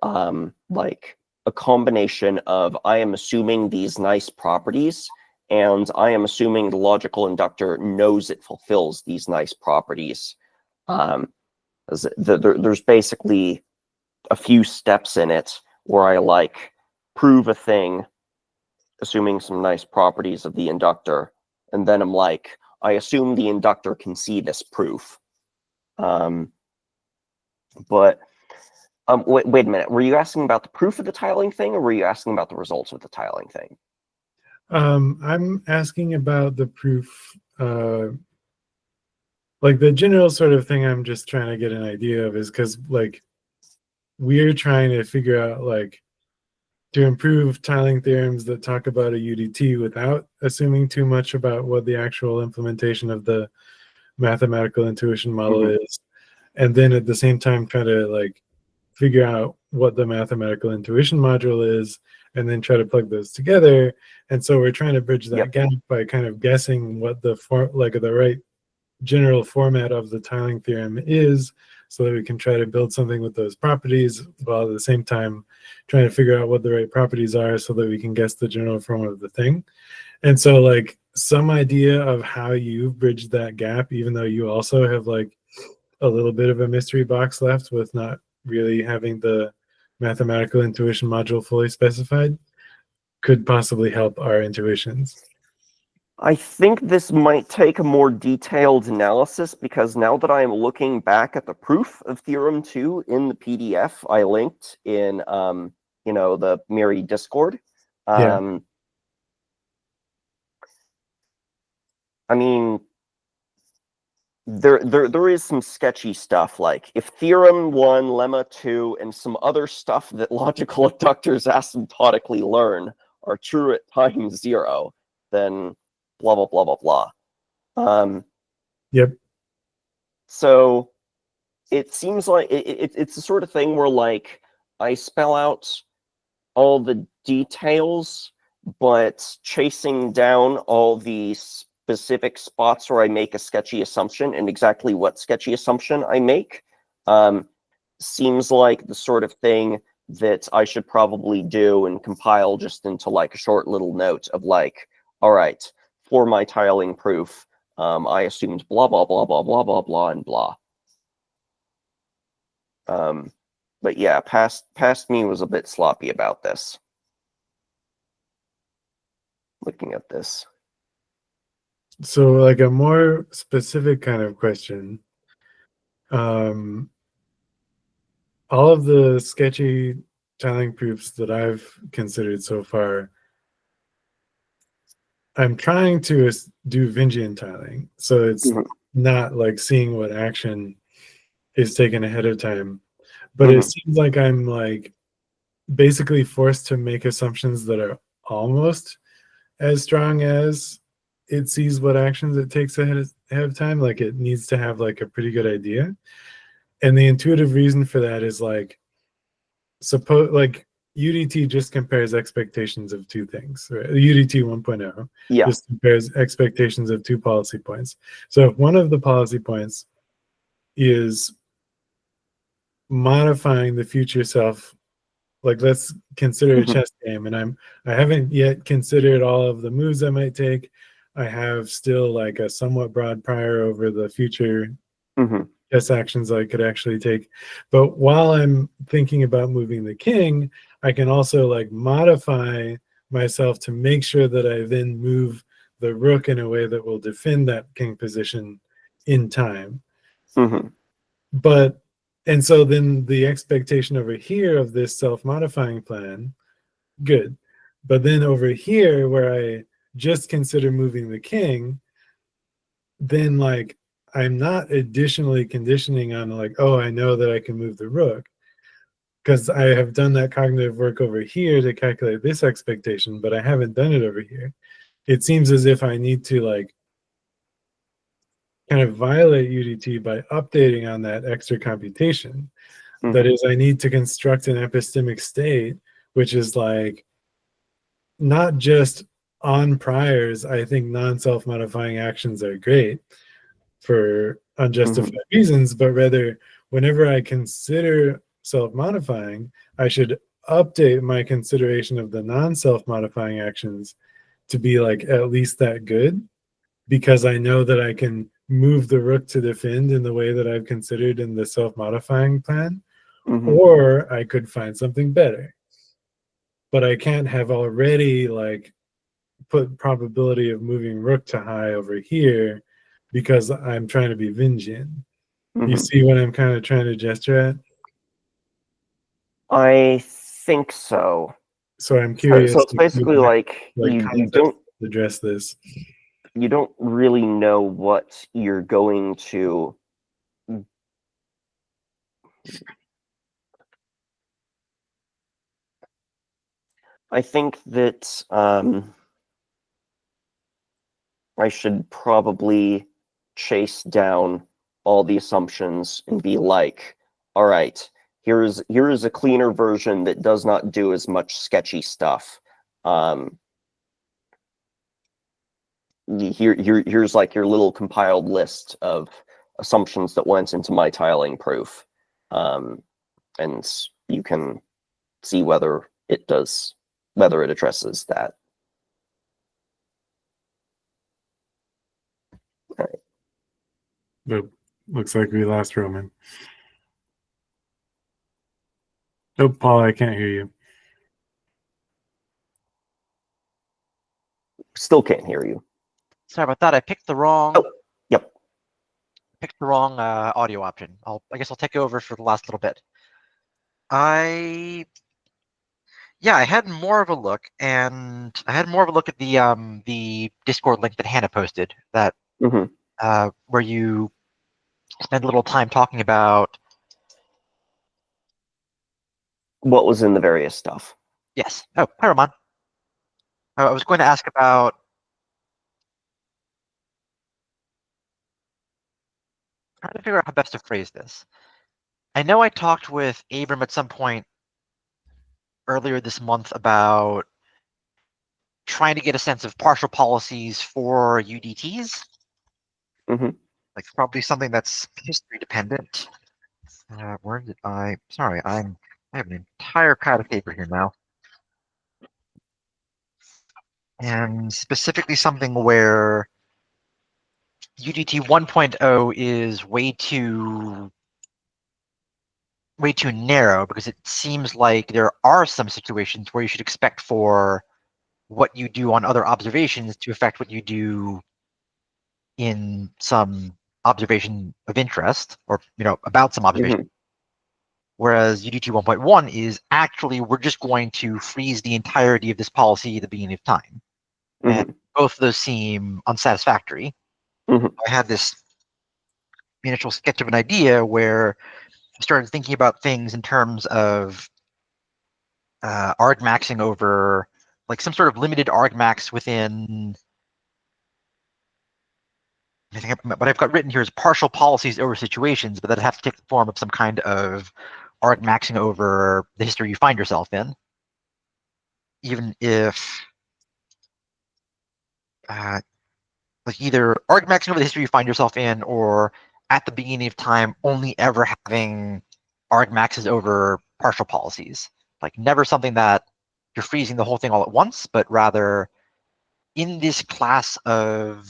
C: like a combination of I am assuming these nice properties, and I am assuming the logical inductor knows it fulfills these nice properties. There's basically a few steps in it where I like prove a thing, assuming some nice properties of the inductor, and then I'm like, I assume the inductor can see this proof. But wait a minute. Were you asking about the proof of the tiling thing, or were you asking about the results of the tiling thing?
A: I'm asking about the proof, like the general sort of thing I'm just trying to get an idea of is because like we're trying to figure out like to improve tiling theorems that talk about a UDT without assuming too much about what the actual implementation of the mathematical intuition model is. And then at the same time try to like figure out what the mathematical intuition module is and then try to plug those together. And so we're trying to bridge that gap by kind of guessing what the the right general format of the tiling theorem is, so that we can try to build something with those properties while at the same time trying to figure out what the right properties are so that we can guess the general form of the thing. And so like some idea of how you've bridged that gap, even though you also have like a little bit of a mystery box left with not really having the mathematical intuition module fully specified, could possibly help our intuitions.
C: I think this might take a more detailed analysis, because now that I am looking back at the proof of Theorem 2 in the PDF I linked in, the Miri Discord. I mean, there is some sketchy stuff, like if Theorem 1, Lemma 2, and some other stuff that logical inductors asymptotically learn are true at time 0, then blah, blah, blah, blah, blah.
A: Yep.
C: So it seems like it's the sort of thing where like I spell out all the details, but chasing down all the specific spots where I make a sketchy assumption and exactly what sketchy assumption I make seems like the sort of thing that I should probably do and compile just into like a short little note of like, all right, for my tiling proof, I assumed blah, blah, blah, blah, blah, blah, blah, and blah. But yeah, past me was a bit sloppy about this. Looking at this.
A: So like a more specific kind of question. All of the sketchy tiling proofs that I've considered so far, I'm trying to do Vingian tiling. So it's not like seeing what action is taken ahead of time. But it seems like I'm like basically forced to make assumptions that are almost as strong as it sees what actions it takes ahead of time. Like it needs to have like a pretty good idea. And the intuitive reason for that is like, suppose like UDT just compares expectations of two things. Right? UDT 1.0 just compares expectations of 2 policy points. So if one of the policy points is modifying the future self, like let's consider a chess game, and I haven't yet considered all of the moves I might take. I have still like a somewhat broad prior over the future chess actions I could actually take. But while I'm thinking about moving the king, I can also like modify myself to make sure that I then move the rook in a way that will defend that king position in time. But and so then the expectation over here of this self-modifying plan, good. But then over here where I just consider moving the king, then like I'm not additionally conditioning on like, oh, I know that I can move the rook, because I have done that cognitive work over here to calculate this expectation, but I haven't done it over here. It seems as if I need to like kind of violate UDT by updating on that extra computation. That is, I need to construct an epistemic state, which is like not just on priors. I think non-self-modifying actions are great for unjustified reasons, but rather whenever I consider self-modifying, I should update my consideration of the non-self-modifying actions to be like at least that good, because I know that I can move the rook to defend in the way that I've considered in the self-modifying plan, or I could find something better. But I can't have already like put probability of moving rook to high over here because I'm trying to be Vingian. You see what I'm kind of trying to gesture at?
C: I think so.
A: So I'm curious.
C: So it's basically like you don't
A: address this.
C: You don't really know what you're going to. I think that I should probably chase down all the assumptions and be like, all right, here is a cleaner version that does not do as much sketchy stuff. Here's like your little compiled list of assumptions that went into my tiling proof, and you can see whether it addresses that. All right.
A: But looks like we lost Roman. Oh, Paul, I can't hear you.
C: Still can't hear you.
B: Sorry about that. I picked the wrong.
C: Oh, yep.
B: Picked the wrong audio option. I guess I'll take over for the last little bit. I had more of a look, and I had more of a look at the Discord link that Hannah posted. That where you spend a little time talking about
C: what was in the various stuff.
B: Yes. Oh, hi, Roman. I was going to ask about. Trying to figure out how best to phrase this. I know I talked with Abram at some point earlier this month about trying to get a sense of partial policies for UDTs.
C: Mhm.
B: Like probably something that's history dependent. Where did I? Sorry, I have an entire pad of paper here now, and specifically something where UDT 1.0 is way too narrow, because it seems like there are some situations where you should expect for what you do on other observations to affect what you do in some observation of interest, or about some observation.
C: Mhm.
B: Whereas UDT 1.1 is actually, we're just going to freeze the entirety of this policy at the beginning of time. And
C: Mhm.
B: both of those seem unsatisfactory.
C: Mhm.
B: I had this initial sketch of an idea where I started thinking about things in terms of argmaxing over, like some sort of limited argmax within. I think what I've got written here is partial policies over situations, but that have to take the form of some kind of argmaxing over the history you find yourself in, even if like either argmaxing over the history you find yourself in, or at the beginning of time only ever having argmaxes over partial policies. Like never something that you're freezing the whole thing all at once, but rather in this class of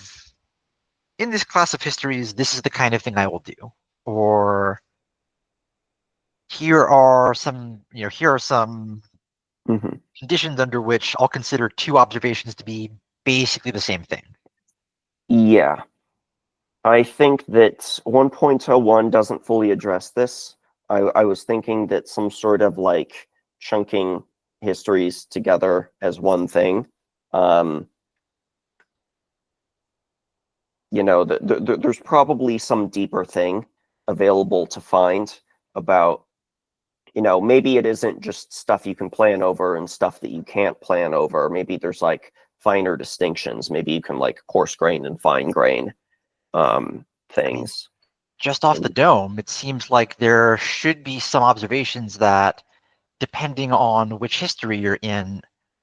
B: histories, this is the kind of thing I will do. Or here are some
C: Mhm.
B: conditions under which I'll consider two observations to be basically the same thing.
C: Yeah. I think that 1.01 doesn't fully address this. I was thinking that some sort of like chunking histories together as one thing. There's probably some deeper thing available to find about, maybe it isn't just stuff you can plan over and stuff that you can't plan over. Maybe there's like finer distinctions. Maybe you can like coarse grain and fine grain things.
B: Just off the dome, it seems like there should be some observations that, depending on which history you're in,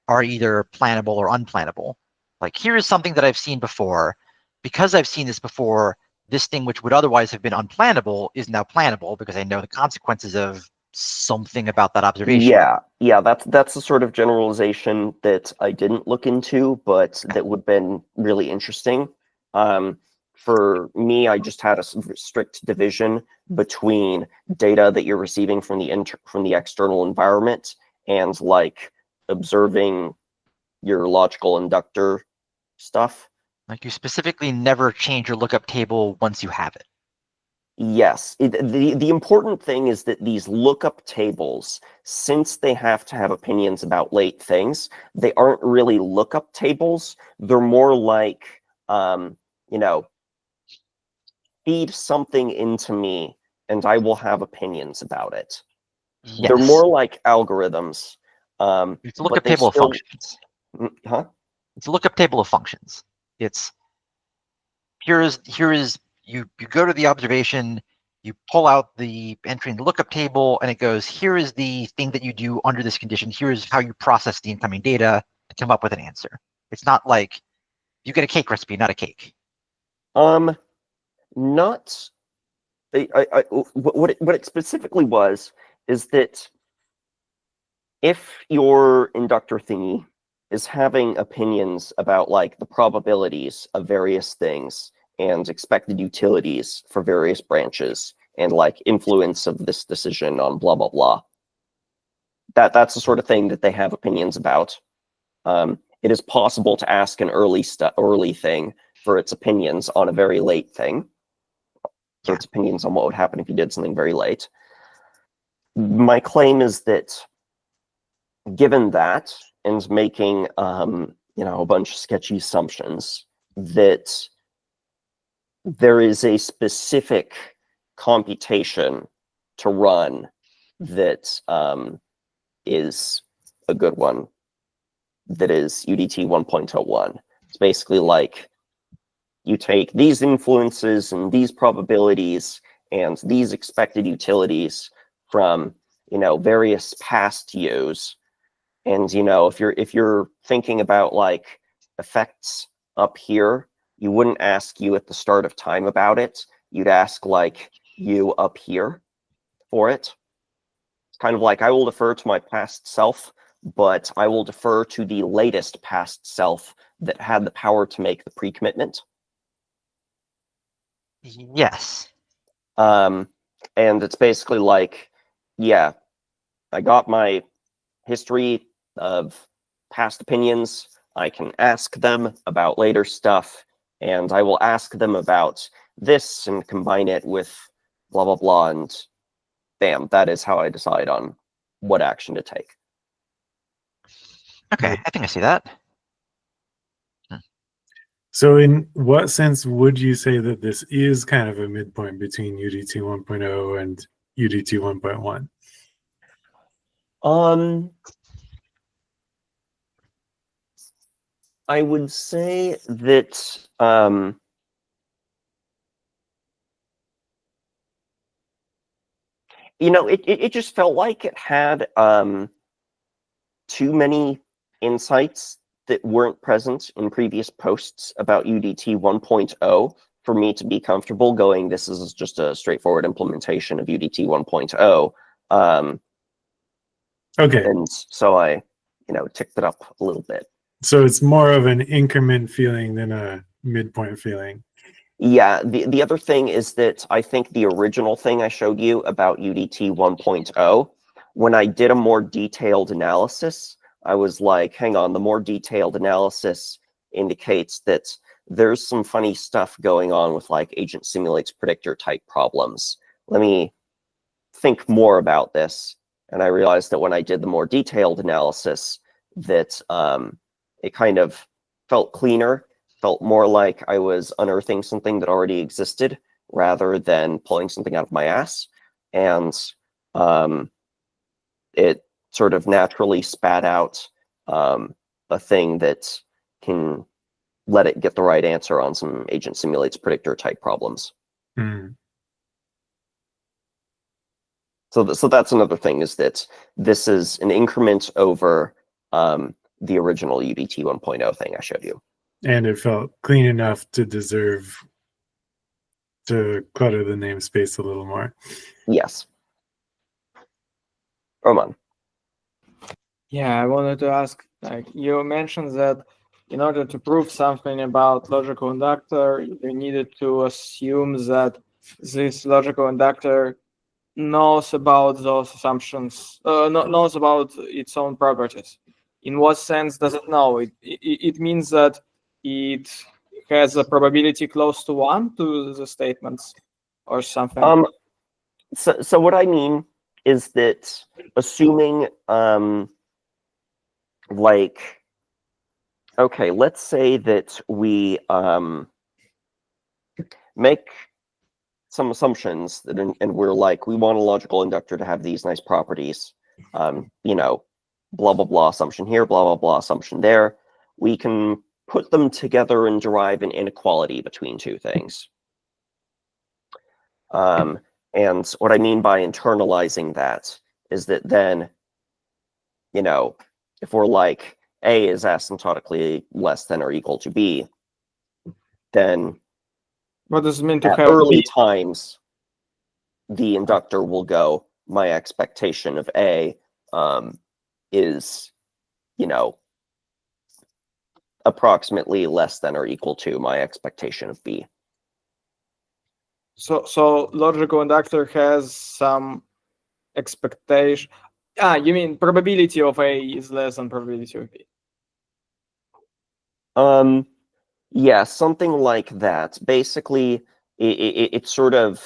B: are either plannable or unplannable. Like, here is something that I've seen before. Because I've seen this before, this thing which would otherwise have been unplannable is now plannable because I know the consequences of something about that observation.
C: Yeah, that's the sort of generalization that I didn't look into, but that would have been really interesting. For me, I just had a strict division between data that you're receiving from the external environment and like observing your logical inductor stuff.
B: Like, you specifically never change your lookup table once you have it.
C: Yes, the important thing is that these lookup tables, since they have to have opinions about late things, they aren't really lookup tables. They're more like, feed something into me and I will have opinions about it.
B: Yes.
C: They're more like algorithms.
B: It's a lookup table of functions.
C: Huh?
B: It's a lookup table of functions. It's here is you go to the observation, you pull out the entry in the lookup table, and it goes, here is the thing that you do under this condition. Here is how you process the incoming data to come up with an answer. It's not like you get a cake recipe, not a cake.
C: Not. What it specifically was is that if your inductor thingy is having opinions about like the probabilities of various things and expected utilities for various branches and like influence of this decision on blah blah blah, that's the sort of thing that they have opinions about. It is possible to ask an early thing for its opinions on a very late thing, for its opinions on what would happen if you did something very late. My claim is that given that, and making a bunch of sketchy assumptions, that there is a specific computation to run that is a good one, that is UDT 1.01. It's basically like you take these influences and these probabilities and these expected utilities from, various past U's. And, if you're thinking about like effects up here, you wouldn't ask U at the start of time about it. You'd ask like U up here for it. It's kind of like, I will defer to my past self, but I will defer to the latest past self that had the power to make the pre-commitment.
B: Yes.
C: And it's basically like, yeah, I got my history of past opinions. I can ask them about later stuff, and I will ask them about this and combine it with blah, blah, blah, and bam, that is how I decide on what action to take.
B: Okay, I think I see that.
A: So in what sense would you say that this is kind of a midpoint between UDT 1.0 and UDT 1.1?
C: I would say that it just felt like it had too many insights that weren't present in previous posts about UDT 1.0 for me to be comfortable going, this is just a straightforward implementation of UDT 1.0.
A: Okay.
C: And so I, ticked it up a little bit.
A: So it's more of an increment feeling than a midpoint feeling.
C: Yeah, the other thing is that I think the original thing I showed you about UDT 1.0, when I did a more detailed analysis, I was like, hang on, the more detailed analysis indicates that there's some funny stuff going on with like agent simulates predictor type problems. Let me think more about this. And I realized that when I did the more detailed analysis, that it kind of felt cleaner, felt more like I was unearthing something that already existed rather than pulling something out of my ass. And it sort of naturally spat out a thing that can let it get the right answer on some agent simulates predictor type problems.
A: Mm.
C: So that's another thing, is that this is an increment over the original UDT 1.0 thing I showed you.
A: And it felt clean enough to deserve to clutter the namespace a little more.
C: Yes. Roman.
D: Yeah, I wanted to ask, like, you mentioned that in order to prove something about logical inductor, you needed to assume that this logical inductor knows about those assumptions, knows about its own properties. In what sense does it know? It means that it has a probability close to 1 to the statements or something.
C: So what I mean is that assuming like, okay, let's say that we make some assumptions that, and we're like, we want a logical inductor to have these nice properties, blah, blah, blah assumption here, blah, blah, blah assumption there. We can put them together and derive an inequality between two things. And what I mean by internalizing that is that then, if we're like, A is asymptotically less than or equal to B, then
D: What does it mean to
C: at
D: have
C: early
D: B?
C: times, the inductor will go, my expectation of A is, approximately less than or equal to my expectation of B.
D: So logical inductor has some expectation. You mean probability of A is less than probability of B?
C: Yeah, something like that. Basically, it's sort of,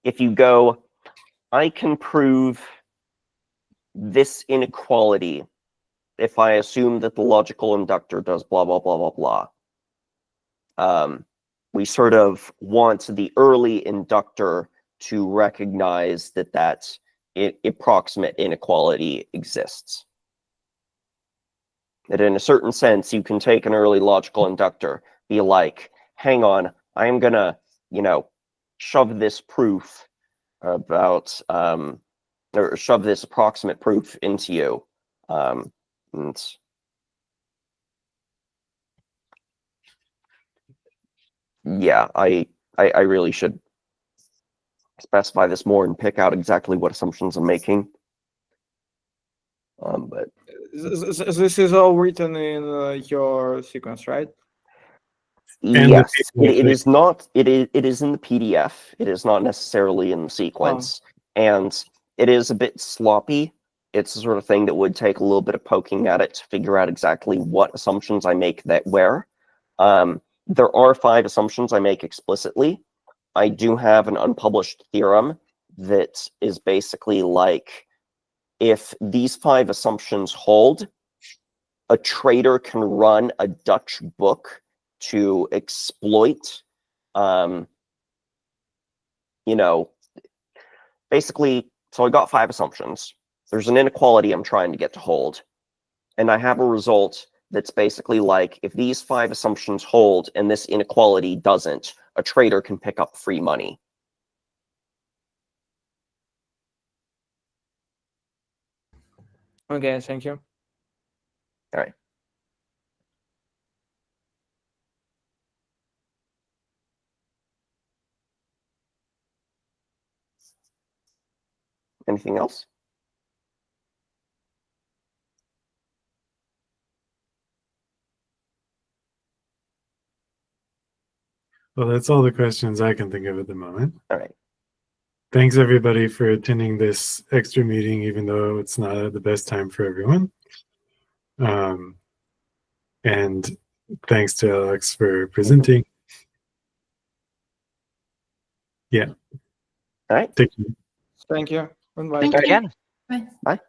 C: if you go, I can prove this inequality if I assume that the logical inductor does blah, blah, blah, blah, blah. We sort of want the early inductor to recognize that approximate inequality exists. That in a certain sense, you can take an early logical inductor, be like, hang on, I'm gonna, shove this proof about or shove this approximate proof into you. And yeah, I really should specify this more and pick out exactly what assumptions I'm making. But
D: This is all written in your sequence, right?
A: And
C: yes,
A: the
C: it is not. It is in the PDF. It is not necessarily in the sequence, and it is a bit sloppy. It's the sort of thing that would take a little bit of poking at it to figure out exactly what assumptions I make that where. There are 5 assumptions I make explicitly. I do have an unpublished theorem that is basically like, if these 5 assumptions hold, a trader can run a Dutch book to exploit, basically, so I got 5 assumptions. There's an inequality I'm trying to get to hold. And I have a result that's basically like, if these 5 assumptions hold and this inequality doesn't, a trader can pick up free money.
D: Okay, thank you.
C: All right. Anything else?
A: Well, that's all the questions I can think of at the moment.
C: All right.
A: Thanks everybody for attending this extra meeting, even though it's not at the best time for everyone. And thanks to Alex for presenting. Yeah.
C: All right.
A: Take care.
D: Thank you. Goodbye.
E: Thank
B: Thank
E: you.
B: you again.
E: Bye.
C: Bye.